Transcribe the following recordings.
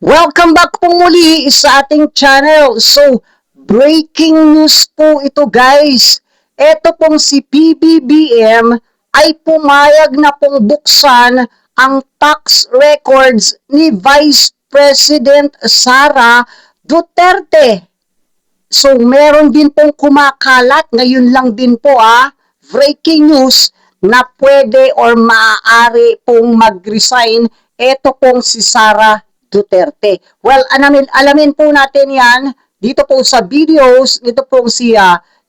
Welcome back po muli sa ating channel. So, breaking news po ito guys. Ito pong si PBBM ay pumayag na pong buksan ang tax records ni Vice President Sara Duterte. So, meron din pong kumakalat, ngayon lang din po breaking news na pwede or maaari pong mag-resign ito pong si Sara Duterte. Well, alamin po natin yan dito po sa videos, dito po si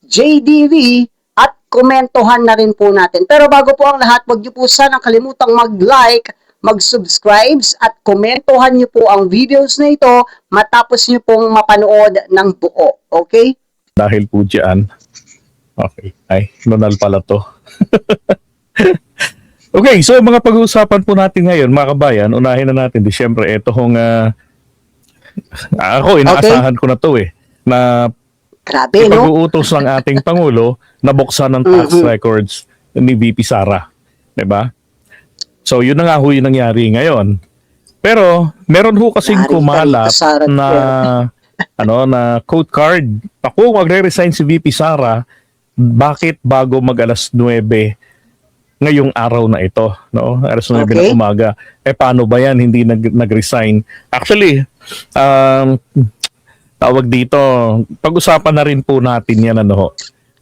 JDV at komentohan na rin po natin. Pero bago po ang lahat, wag niyo po sanang kalimutang mag-like, mag-subscribe at komentohan niyo po ang videos na ito matapos niyo pong mapanood ng buo. Okay? Dahil po dyan. Okay. Ay, nunal pala to. Okay, so mga pag-uusapan po natin ngayon, mga kabayan, unahin na natin. Siyempre, ito hong ako, inaasahan ko na to na Grabe, no? pag-uutos ng ating Pangulo na buksan ng tax records ni VP Sara. Diba? So, yun na nga ho yung nangyari ngayon. Pero, meron ho kasing kumalat na na code card. Ako, magre-resign si VP Sara, bakit bago mag-alas 9 ngayong araw na ito, no? Alas 9 ng umaga. Paano ba yan? Hindi nag-resign. Actually, tawag dito, pag-usapan na rin po natin yan,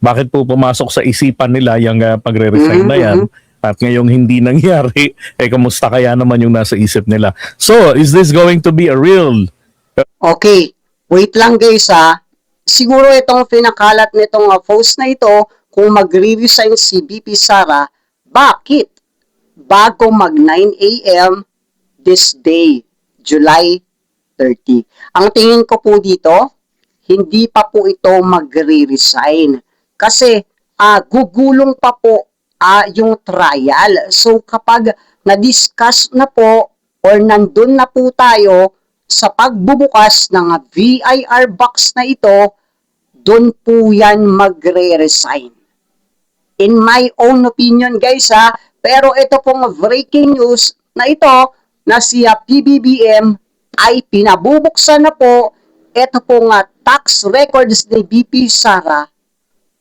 bakit po pumasok sa isipan nila yung pagre-resign na yan? At ngayong hindi nangyari, kamusta kaya naman yung nasa isip nila? So, is this going to be a real... Okay, wait lang guys Siguro itong pinakalat nitong post na ito, kung magre-resign si VP Sara, bakit? Bago mag 9 a.m. this day, July 30. Ang tingin ko po dito, hindi pa po ito magre-resign. Kasi gugulong pa po yung trial. So kapag na-discuss na po or nandun na po tayo sa pagbubukas ng VIR box na ito, doon po yan magre-resign. In my own opinion guys pero ito pong breaking news na ito na si PBBM ay pinabubuksan na po. Ito pong tax records ni VP Sara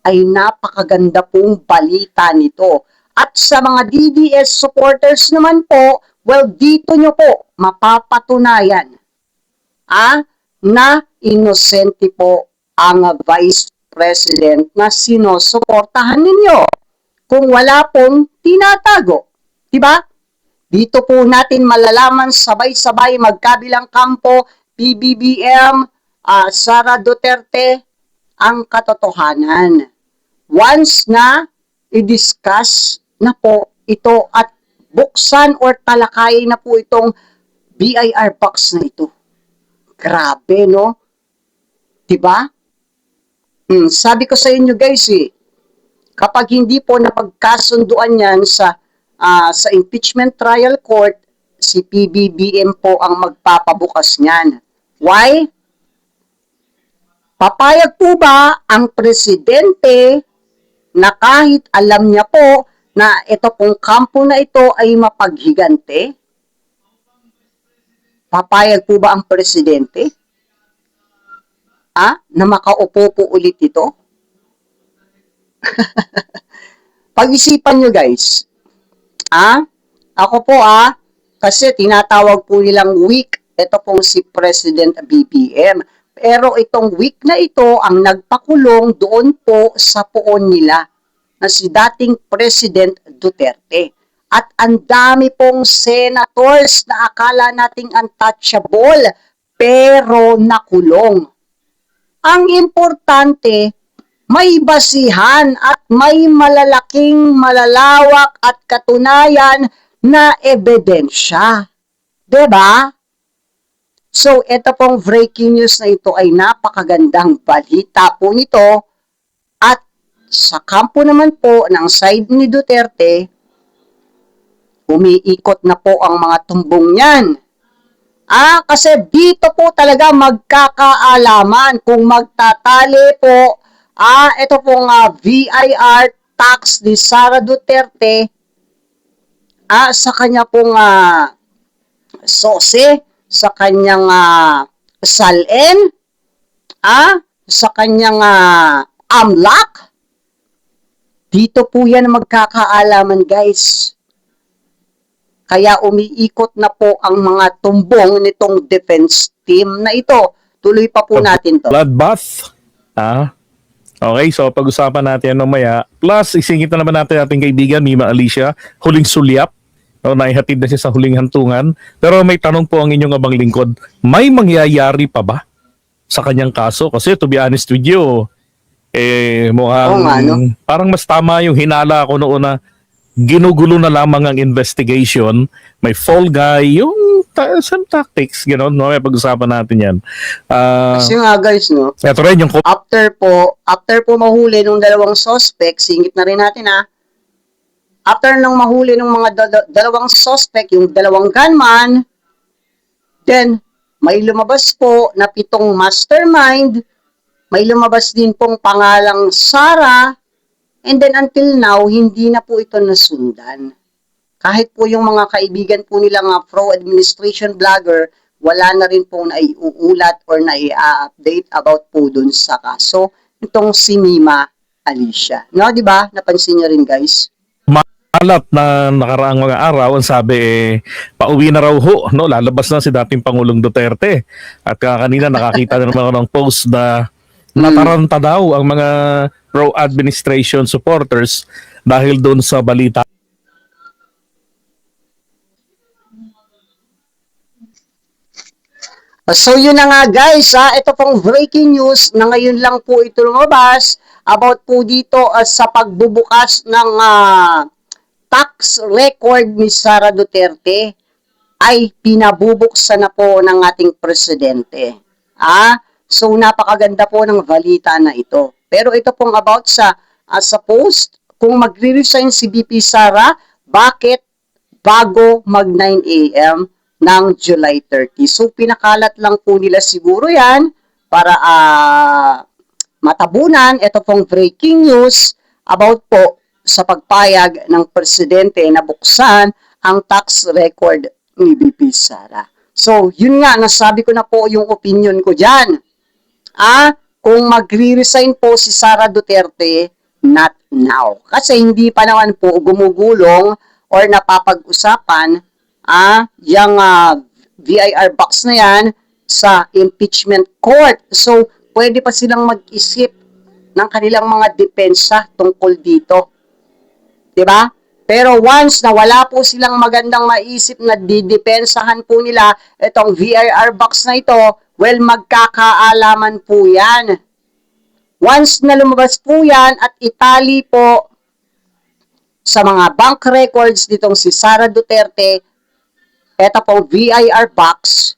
ay napakaganda pong balita nito. At sa mga DDS supporters naman po, well, dito nyo po mapapatunayan na inosente po ang Vice President na sinusuportahan ninyo kung wala pong tinatago. Diba? Dito po natin malalaman sabay-sabay magkabilang kampo, PBBM, Sara Duterte, ang katotohanan. Once na i-discuss na po ito at buksan or talakayin na po itong BIR box na ito. Grabe, no? Diba? Sabi ko sa inyo guys kapag hindi po napagkasunduan yan sa impeachment trial court, si PBBM po ang magpapabukas niyan. Why? Papayag po ba ang presidente na kahit alam niya po na ito pong kampo na ito ay mapaghigante? Papayag po ba ang presidente? Na makaupo po ulit ito? Pag-isipan nyo guys. Ako po kasi tinatawag po nilang weak. Ito pong si President BBM. Pero itong weak na ito ang nagpakulong doon po sa poon nila na si dating President Duterte. At ang dami pong senators na akala nating untouchable pero nakulong. Ang importante, may basihan at may malalawak at katunayan na ebidensya. Diba? So, ito pong breaking news na ito ay napakagandang balita po nito. At sa kampo naman po ng side ni Duterte, umiikot na po ang mga tumbong niyan. Kasi dito po talaga magkakaalaman kung magtatali po ito pong VIR tax ni Sara Duterte sa kanya pong sose sa kanyang SALN, sa kanyang AMLAC. Dito po yan magkakaalaman, guys. Kaya umiikot na po ang mga tumbong nitong defense team na ito. Tuloy pa po natin to. Bloodbath. Okay, so pag-usapan natin mamaya. Plus, isingit na naman natin ating kaibigan, Mima Alicia, huling sulyap. Naihatid na siya sa huling hantungan. Pero may tanong po ang inyong abang lingkod, may mangyayari pa ba sa kanyang kaso? Kasi to be honest with you, mukhang parang mas tama yung hinala ko noon na ginugulo na lamang ang investigation, may fall guy, yung some tactics, gano'n, no? May pag-usapan natin yan. Kasi nga guys, no? Ito rin yung after po mahuli ng dalawang suspect, singit na rin natin after nang mahuli ng mga dalawang suspect, yung dalawang gunman, then may lumabas po na 7 mastermind, may lumabas din pong pangalang Sarah, and then until now, hindi na po ito nasundan. Kahit po yung mga kaibigan po nilang pro-administration vlogger, wala na rin po naiuulat or nai-update about po dun sa kaso. Itong si Mima Alicia. No, di ba? Napansin niyo rin, guys? Malat na nakaraang mga araw, ang sabi pauwi na raw ho, no? Lalabas na si dating Pangulong Duterte. At kanina nakakita na naman ako ng post na nataranta daw ang mga pro-administration supporters dahil doon sa balita. So yun na nga guys, ito pong breaking news na ngayon lang po ito lumabas about po dito sa pagbubukas ng tax record ni Sara Duterte ay pinabubuksan na po ng ating presidente. So napakaganda po ng balita na ito. Pero ito pong about sa post, kung magre-resign si VP Sara, bakit bago mag 9 a.m. ng July 30? So pinakalat lang po nila siguro yan para matabunan. Ito pong breaking news about po sa pagpayag ng presidente na buksan ang tax record ni VP Sara. So yun nga, nasabi ko na po yung opinion ko dyan. Kung magre-resign po si Sara Duterte, not now. Kasi hindi pa naman po gumugulong or napapag-usapan yung VIR box na yan sa impeachment court. So, pwede pa silang mag-isip ng kanilang mga depensa tungkol dito. Diba? Pero once na wala po silang magandang maisip na didepensahan po nila itong VIR box na ito, well, magkakaalaman po yan. Once na lumabas po yan at itali po sa mga bank records nitong si Sara Duterte, eto po VIR box,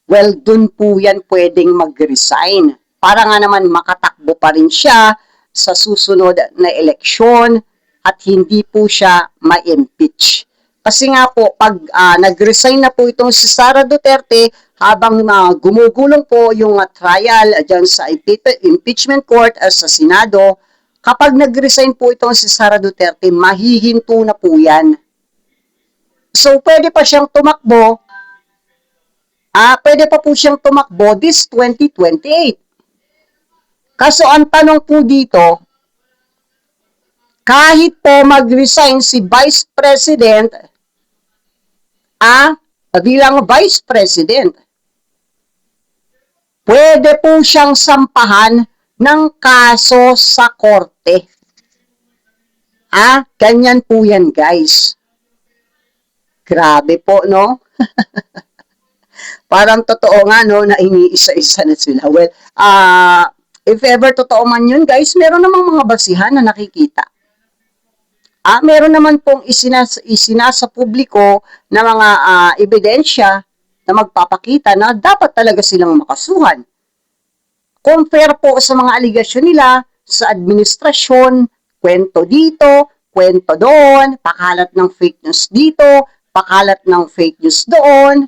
well, dun po yan pwedeng mag-resign. Para nga naman makatakbo pa rin siya sa susunod na eleksyon at hindi po siya ma-impeach. Kasi nga po, pag nag-resign na po itong si Sara Duterte, habang gumugulong po yung trial dyan sa impeachment court sa Senado, kapag nag-resign po itong si Sara Duterte, mahihinto na po yan. So, pwede pa siyang tumakbo, pwede pa po siyang tumakbo this 2028. Kaso, ang tanong po dito, kahit po mag-resign si Vice President, bilang Vice President, pwede po siyang sampahan ng kaso sa korte. Ganyan po yan, guys. Grabe po, no? Parang totoo nga, no, na iniisa-isa na sila. Well, if ever totoo man yun, guys, meron namang mga basihan na nakikita. Meron naman pong isinasa publiko na mga ebidensya na magpapakita na dapat talaga silang makasuhan. Compare po sa mga aligasyon nila sa administrasyon, kwento dito, kwento doon, pakalat ng fake news dito, pakalat ng fake news doon,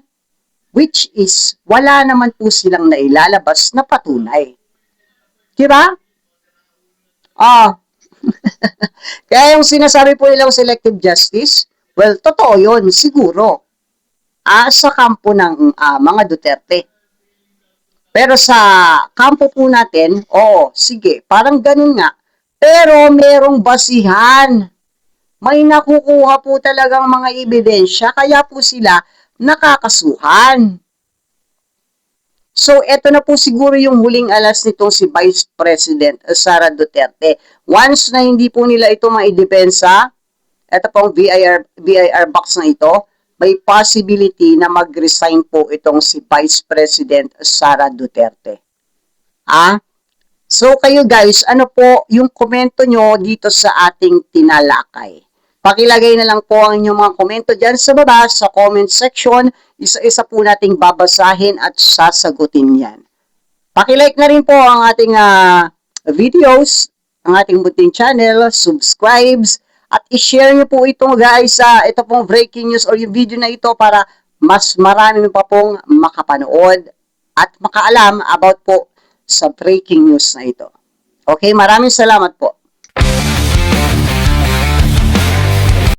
which is wala naman po silang nailalabas na patunay. Diba? Kaya yung sinasabi po nilang selective justice, well, totoo yun, siguro. sa kampo ng mga Duterte. Pero sa kampo po natin, sige, parang ganun nga. Pero merong basihan. May nakukuha po talagang mga ebidensya, kaya po sila nakakasuhan. So, eto na po siguro yung huling alas nitong si Vice President Sara Duterte. Once na hindi po nila ito maidepensa, eto pong BIR box na ito, may possibility na mag-resign po itong si Vice President Sara Duterte. So kayo guys, ano po yung komento nyo dito sa ating tinalakay? Pakilagay na lang po ang inyong mga komento dyan sa baba, sa comment section. Isa-isa po nating babasahin at sasagutin yan. Pakilike na rin po ang ating videos, ang ating munting channel, subscribes, at i-share nyo po ito guys sa ito pong breaking news or yung video na ito para mas marami pa pong makapanood at makaalam about po sa breaking news na ito. Okay, maraming salamat po.